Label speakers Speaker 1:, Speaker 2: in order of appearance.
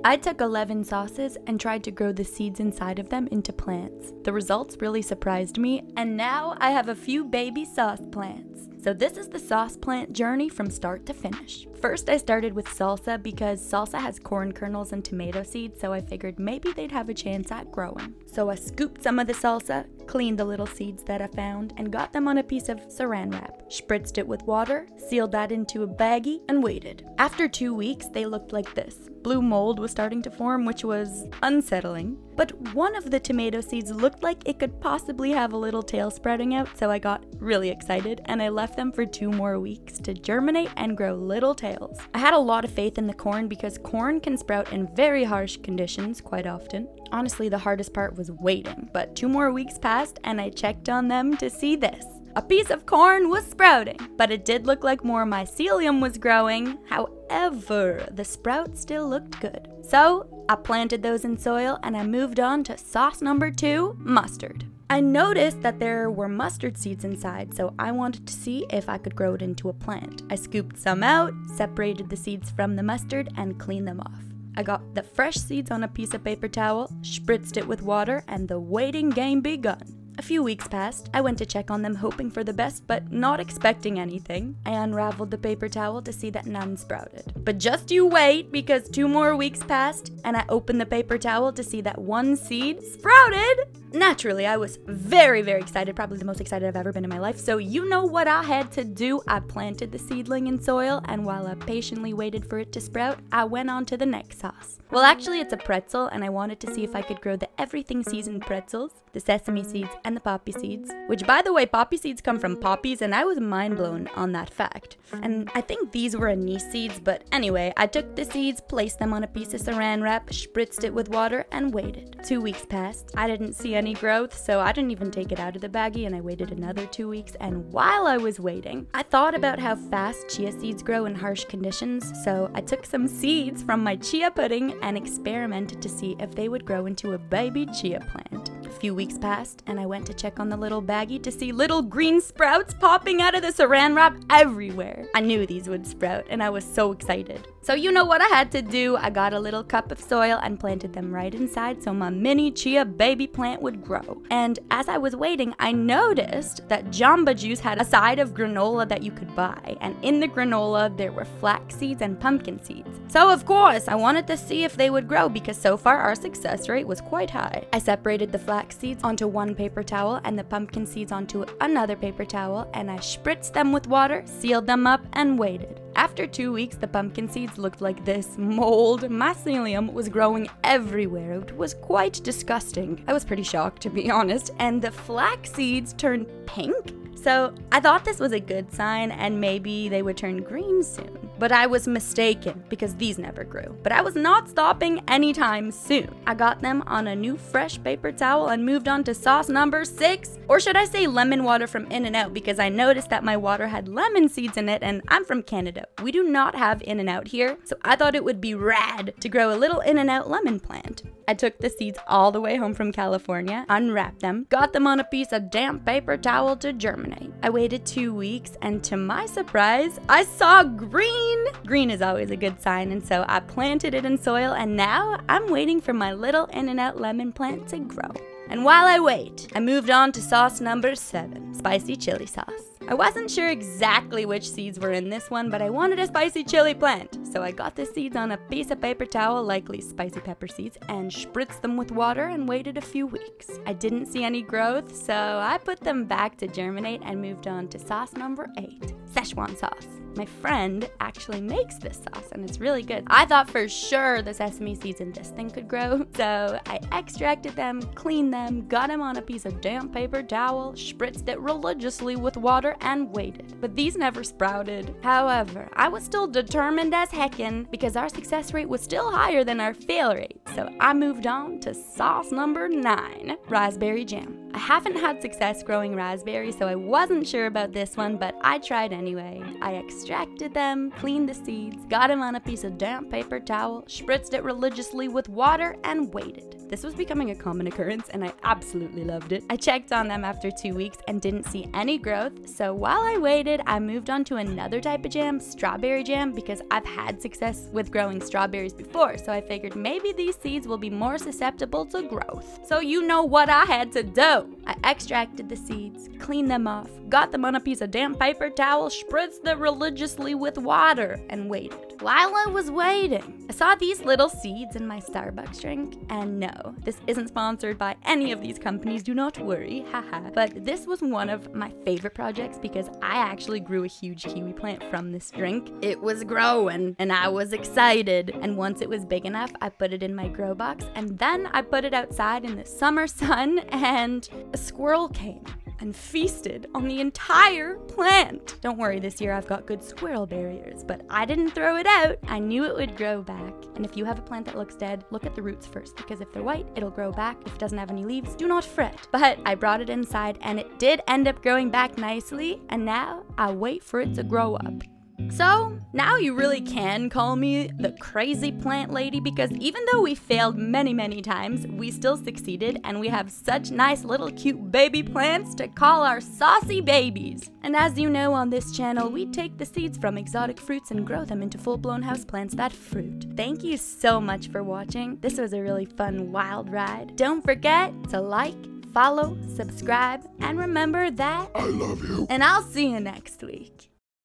Speaker 1: I took 11 sauces and tried to grow the seeds inside of them into plants. The results really surprised me, and now I have a few baby sauce plants. So this is the sauce plant journey from start to finish. First, I started with salsa because salsa has corn kernels and tomato seeds, so I figured maybe they'd have a chance at growing. So I scooped some of the salsa, cleaned the little seeds that I found, and got them on a piece of saran wrap. Spritzed it with water, sealed that into a baggie, and waited. After 2 weeks, they looked like this. Blue mold was starting to form, which was unsettling. But one of the tomato seeds looked like it could possibly have a little tail sprouting out, so I got really excited and I left them for 2 more weeks to germinate and grow little tails. I had a lot of faith in the corn because corn can sprout in very harsh conditions quite often. Honestly, the hardest part was waiting, but 2 more weeks passed and I checked on them to see this. A piece of corn was sprouting, but it did look like more mycelium was growing. However, the sprouts still looked good. So I planted those in soil and I moved on to sauce number 2, mustard. I noticed that there were mustard seeds inside, so I wanted to see if I could grow it into a plant. I scooped some out, separated the seeds from the mustard, and cleaned them off. I got the fresh seeds on a piece of paper towel, spritzed it with water, and the waiting game begun. A few weeks passed. I went to check on them hoping for the best, but not expecting anything. I unraveled the paper towel to see that none sprouted. But just you wait, because 2 more weeks passed, and I opened the paper towel to see that 1 seed sprouted. Naturally, I was very, very excited, probably the most excited I've ever been in my life. So you know what I had to do? I planted the seedling in soil, and while I patiently waited for it to sprout, I went on to the next sauce. Well, actually, it's a pretzel, and I wanted to see if I could grow the everything seasoned pretzels, the sesame seeds, and the poppy seeds, which, by the way, poppy seeds come from poppies, and I was mind blown on that fact. And I think these were anise seeds, but anyway, I took the seeds, placed them on a piece of saran wrap, spritzed it with water, and waited. 2 weeks passed. I didn't see any growth, so I didn't even take it out of the baggie, and I waited another 2 weeks, and while I was waiting, I thought about how fast chia seeds grow in harsh conditions, so I took some seeds from my chia pudding and experimented to see if they would grow into a baby chia plant. A few weeks passed, and I went to check on the little baggie to see little green sprouts popping out of the saran wrap everywhere. I knew these would sprout, and I was so excited. So you know what I had to do? I got a little cup of soil and planted them right inside so my mini chia baby plant would grow. And as I was waiting, I noticed that JAMBA Juice had a side of granola that you could buy, and in the granola there were flax seeds and pumpkin seeds. So of course, I wanted to see if they would grow because so far our success rate was quite high. I separated the flax seeds onto one paper towel and the pumpkin seeds onto another paper towel, and I spritzed them with water, sealed them up, and waited. After 2 weeks, the pumpkin seeds looked like this. Mold, mycelium was growing everywhere. It was quite disgusting. I was pretty shocked, to be honest. And the flax seeds turned pink. So I thought this was a good sign and maybe they would turn green soon. But I was mistaken because these never grew. But I was not stopping anytime soon. I got them on a new fresh paper towel and moved on to sauce number 6. Or should I say lemon water from InNout, because I noticed that my water had lemon seeds in it and I'm from Canada. We do not have InNout here, so I thought it would be rad to grow a little InNout lemon plant. I took the seeds all the way home from California, unwrapped them, got them on a piece of damp paper towel to germinate. I waited 2 weeks, and to my surprise, I saw green! Green is always a good sign, and so I planted it in soil, and now I'm waiting for my little InNout lemon plant to grow. And while I wait, I moved on to sauce number 7, spicy chili sauce. I wasn't sure exactly which seeds were in this one, but I wanted a spicy chili plant. So I got the seeds on a piece of paper towel, likely spicy pepper seeds, and spritzed them with water and waited a few weeks. I didn't see any growth, so I put them back to germinate and moved on to sauce number 8, Szechuan sauce. My friend actually makes this sauce and it's really good. I thought for sure the sesame seeds in this thing could grow, so I extracted them, cleaned them, got them on a piece of damp paper towel, spritzed it religiously with water, and waited. But these never sprouted. However, I was still determined as heckin' because our success rate was still higher than our fail rate, so I moved on to sauce number 9, raspberry jam. I haven't had success growing raspberries, so I wasn't sure about this one, but I tried anyway. I extracted them, cleaned the seeds, got them on a piece of damp paper towel, spritzed it religiously with water, and waited. This was becoming a common occurrence, and I absolutely loved it. I checked on them after 2 weeks and didn't see any growth, so while I waited, I moved on to another type of jam, strawberry jam, because I've had success with growing strawberries before, so I figured maybe these seeds will be more susceptible to growth. So you know what I had to do. I extracted the seeds, cleaned them off, got them on a piece of damp paper towel, spritzed them religiously with water, and waited. While I was waiting, I saw these little seeds in my Starbucks drink, and no, this isn't sponsored by any of these companies, do not worry, haha. But this was one of my favorite projects because I actually grew a huge kiwi plant from this drink. It was growing, and I was excited, and once it was big enough, I put it in my grow box, and then I put it outside in the summer sun, and a squirrel came and feasted on the entire plant. Don't worry, this year I've got good squirrel barriers, but I didn't throw it out. I knew it would grow back. And if you have a plant that looks dead, look at the roots first, because if they're white, it'll grow back. If it doesn't have any leaves, do not fret. But I brought it inside, and it did end up growing back nicely, and now I wait for it to grow up. So, now you really can call me the crazy plant lady, because even though we failed many times, we still succeeded, and we have such nice little cute baby plants to call our saucy babies. And as you know, on this channel, we take the seeds from exotic fruits and grow them into full-blown houseplants that fruit. Thank you so much for watching. This was a really fun, wild ride. Don't forget to like, follow, subscribe, and remember that
Speaker 2: I love you.
Speaker 1: And I'll see you next week.